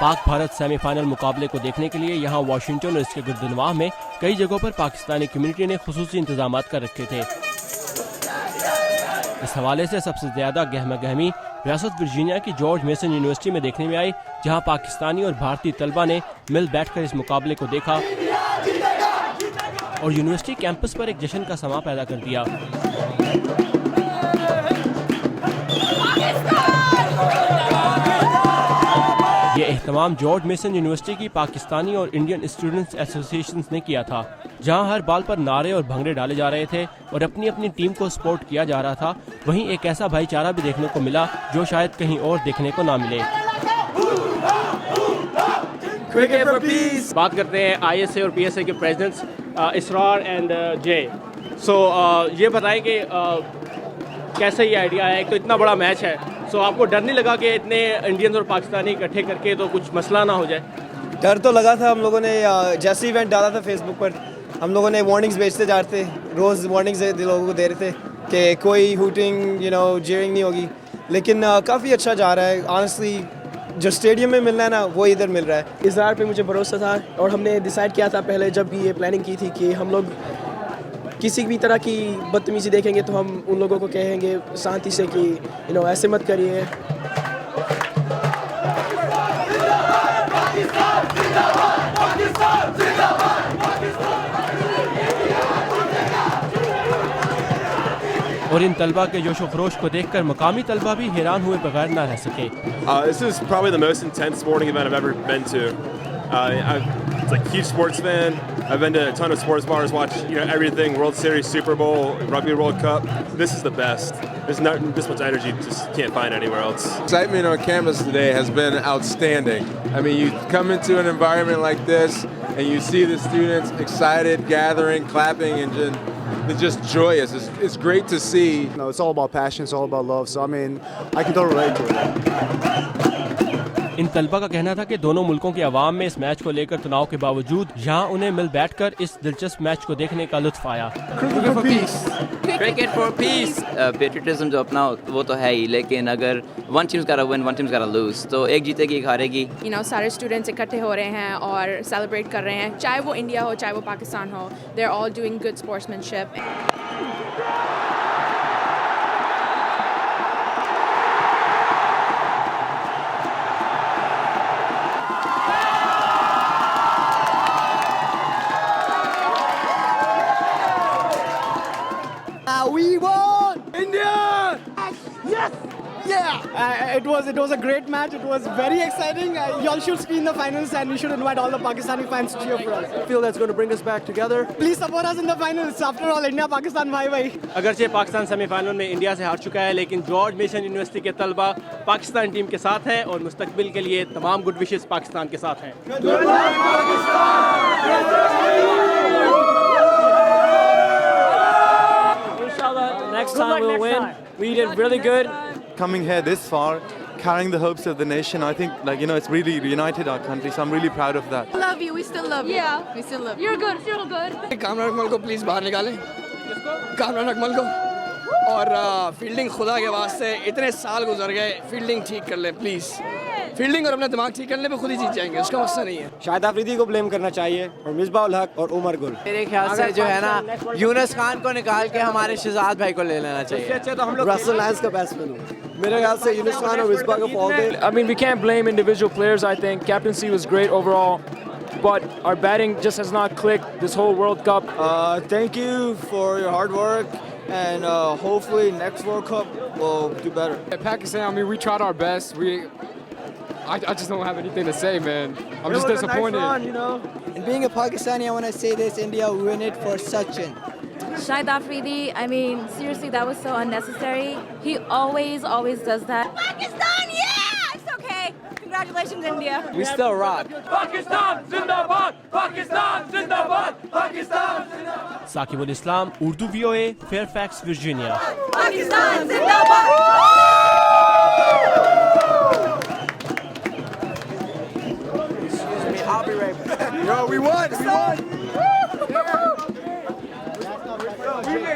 Pak Bharat semifinal मुकाबले को देखने के लिए यहाँ वाशिंगटन और इसके गिरदनवाह में कई जगहों पर पाकिस्तानी कम्युनिटी ने खुसूसी इंतजाम कर रखे थे। इस हवाले से सबसे ज्यादा गहमा गहमी रियासत वर्जीनिया की जॉर्ज मेसन यूनिवर्सिटी में देखने में आई, जहाँ पाकिस्तानी और भारतीय तलबा ने मिल बैठकर इस मुकाबले को देखा और यूनिवर्सिटी कैंपस पर एक जश्न का समा पैदा कर दिया। ये एहतमाम जॉर्ज मेसन यूनिवर्सिटी की पाकिस्तानी और इंडियन स्टूडेंट्स एसोसिएशन ने किया था, जहां हर बाल पर नारे और भंगड़े डाले जा रहे थे और अपनी अपनी टीम को सपोर्ट किया जा रहा था। वहीं एक ऐसा भाईचारा भी देखने को मिला जो शायद कहीं और देखने को ना मिले। बात करते हैं ISA और PSA के प्रेसिडेंट्स इसरार एंड जे। ये बताएं कि कैसे ये आइडिया है, एक तो इतना बड़ा मैच है, आपको डर नहीं लगा कि इतने इंडियंस और पाकिस्तानी इकट्ठे करके तो कुछ मसला ना हो जाए? डर तो लगा था। हम लोगों ने जैसे इवेंट डाला था फेसबुक पर, हम लोगों ने वार्निंग्स भेजते जा रहे थे, रोज़ वार्निंग्स लोगों को दे रहे थे कि कोई हूटिंग जीरिंग नहीं होगी, लेकिन काफ़ी अच्छा जा रहा है। ऑनेस्टली जो स्टेडियम में मिलना है ना, वो इधर मिल रहा है। इज़हार पे मुझे भरोसा था और हमने डिसाइड किया था पहले जब भी ये प्लानिंग की थी कि हम लोग किसी भी तरह की बदतमीज़ी देखेंगे तो हम उन लोगों को कहेंगे शांति से कि ऐसे मत करिए। और इन तलबा के जोशो खरोश को देखकर मकामी तलबा भी हैरान हुए बगैर ना रह सके। This is probably the most intense sporting event I've ever been to. I'm a huge sports fan. I've been to a ton of sports bars, watched everything, World Series, Super Bowl, Rugby World Cup. This is the best. There's not this much energy, just can't find anywhere else. Excitement on campus today has been outstanding. I mean, you come into an environment like this and you see the students excited, gathering, clapping, and they're just joyous. It's great to see. It's all about passion, it's all about love. So I mean, I can totally relate to it. इन तलबा का कहना था कि दोनों मुल्कों की आवाम में इस मैच को लेकर तनाव के बावजूद यहाँ उन्हें मिल बैठकर इस दिलचस्प मैच को देखने का लुत्फ आया। Cricket for piece. पेट्रियटिज्म जो अपना वो तो है ही, लेकिन अगर वन टीम्स गोटा विन, वन टीम्स गोटा लूज, तो एक जीतेगी एक हारेगी। सारे स्टूडेंट्स इकट्ठे हो रहे हैं और सेलिब्रेट कर रहे हैं, चाहे वो इंडिया हो चाहे वो पाकिस्तान हो। They are all doing good sportsmanship. We won! India! Yes! Yeah! It was a great match. It was very exciting. Y'all should screen the finals and we should invite all the Pakistani fans to cheer for us. I feel that's going to bring us back together. Please support us in the finals. After all, India, Pakistan, bye. अगरचे Pakistan semifinal में India से हार चुका है, लेकिन George mason university के तलबा Pakistan team के साथ हैं और मुस्तकबिल के लिए तमाम गुड विशेस पाकिस्तान के साथ हैं। Next time we'll win. We did really good. Coming here this far, carrying the hopes of the nation, I think it's really reunited our country, so I'm really proud of that. Love you, we still love you. Yeah, we still love you. You're good, you're good. Kamran Akmal को please बाहर निकालें। कामरान अकमल को और fielding खुदा के वास्ते इतने साल गुजर गए, फील्डिंग ठीक कर लें प्लीज। फील्डिंग और अपना दिमाग ठीक करने पे खुद ही जीत जाएंगे, उसका मसला नहीं है। शाहिद अफरीदी को ब्लेम करना चाहिए और मिसबाह उल हक और उमर गुल। मेरे ख्याल से जो है ना, यूनुस खान को निकाल के हमारे शहजाद भाई को ले लेना चाहिए। अच्छा तो हम लोग रसल लायंस का बैट्समैन हूं। मेरे ख्याल से यूनुस खान और मिसबाह को fall they. I mean, we can't blame individual players. I think captaincy was great overall, but our batting just has not clicked this whole World Cup. Thank you for your hard work, and hopefully next World Cup we'll do better. Pakistan, I mean, we tried our best. I just don't have anything to say, man. I'm just disappointed. Nice run, And being a Pakistani, I want to say this: India win it for Sachin. Shahid Afridi, I mean, seriously, that was so unnecessary. He always does that. Pakistan, yeah! It's okay. Congratulations, India. We still rock. Pakistan Zindabad! Pakistan Zindabad! Pakistan Zindabad! Saqib Islam, Urdu VOA, Fairfax, Virginia. Pakistan Zindabad! I'll be right back. Yo, we won!